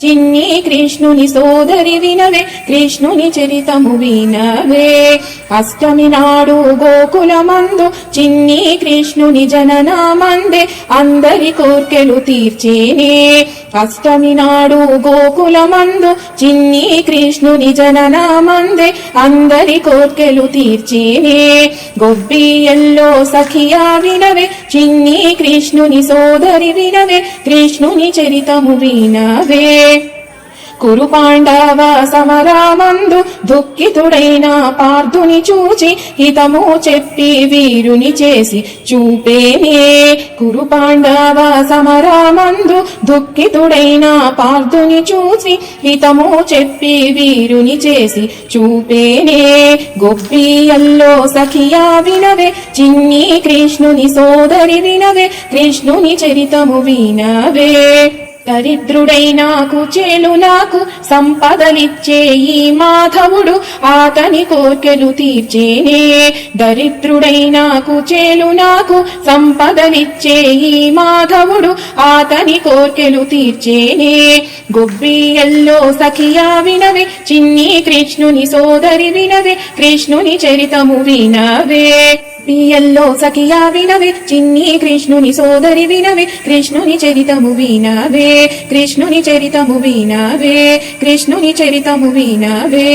చిన్ని కృష్ణుని సోదరి వినవే, కృష్ణుని చరితము వినవే. అష్టమి నాడు గోకులమందు చిన్ని కృష్ణుని జననమందే అందరి కోర్కెలు తీర్చేనే. అష్టమి నాడు గోకులమందు చిన్ని కృష్ణుని జననమందే అందరి కోర్కెలు తీర్చేనే. గొబ్బియల్లో సఖియా వినవే, చిన్ని కృష్ణుని సోదరి వినవే, కృష్ణుని చరితము వినవే. కురు పాండవ సమరామందు దుఃఖితుడైన పార్థుని చూచి హితము చెప్పి వీరుని చేసి చూపేనే. కురు పాండవ సమరామందు దుఃఖితుడైన పార్థుని చూసి హితము చెప్పి వీరుని చేసి చూపేనే. గొబ్బియల్లో సఖియా వినవే, చిన్ని కృష్ణుని సోదరి వినవే, కృష్ణుని చరితము వినవే. దరిద్రుడైన కుచేలు నాకు సంపదలిచ్చే ఈ మాధవుడు ఆతని కోర్కెలు తీర్చేనే. దరిద్రుడైన కుచేలు నాకు సంపదలిచ్చే ఈ మాధవుడు ఆతని కోర్కెలు తీర్చేనే. గొబ్బియల్లో సఖియా వినవే, చిన్ని కృష్ణుని సోదరి వినవే, కృష్ణుని చరితము వినవే. పియల్లో సఖియా వినవే, చిన్ని కృష్ణుని సోదరి వినవే, కృష్ణుని చరితము వినవే, కృష్ణుని చరితము వినవే, కృష్ణుని చరితము వినవే.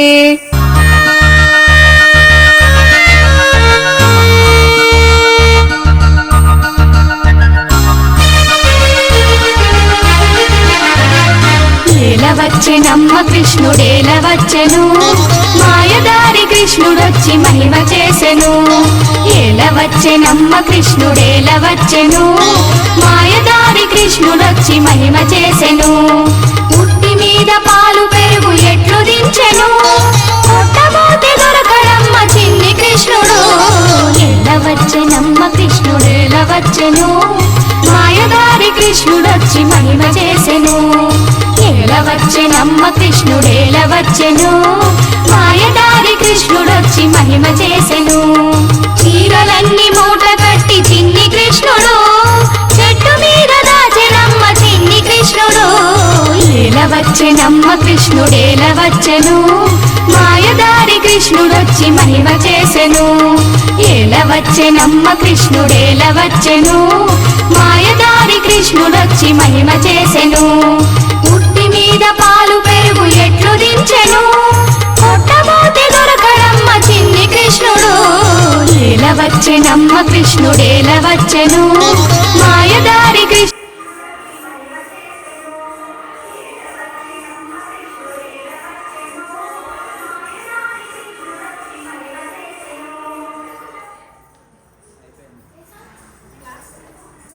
వచ్చెనమ్మ కృష్ణుడేల వచ్చెను, మాయదారి కృష్ణుడొచ్చి మహిమ చేసెను. ఏల వచ్చెనమ్మ కృష్ణుడేల వచ్చెను, మాయదారి కృష్ణుడొచ్చి మహిమ చేసెను. ఉట్టి మీద పాలు పెరుగు ఎట్లు దించెను, కొట్టబోతే దొరకడమ్మ చిన్ని కృష్ణుడు. ఏల వచ్చెనమ్మ కృష్ణుడేల వచ్చెను, మాయదారి కృష్ణుడొచ్చి మహిమ చేసెను. ఏల వచ్చెనమ్మ కృష్ణుడేల వచ్చెను, మాయదారి కృష్ణుడొచ్చి మహిమ చేసెను. చీరలన్నీ మూట కట్టి చిన్ని కృష్ణుడు చెట్టు మీద దాచెనమ్మ చిన్ని కృష్ణుడు. ఏల వచ్చెనమ్మ కృష్ణుడేల వచ్చెను, మాయదారి కృష్ణుడొచ్చి మహిమ చేసెను. ఏల వచ్చెనమ్మ కృష్ణుడేల వచ్చెను, మాయదారి కృష్ణుడొచ్చి మహిమ చేసెను. ఉట్టి మీద పాలు పెరుగు ఎట్లు దించెను, కొట్టబోతే దొరకడమ్మ చిన్ని కృష్ణుడు. ఏల వచ్చెనమ్మ కృష్ణుడేల వచ్చెను, మాయదారి కృష్ణ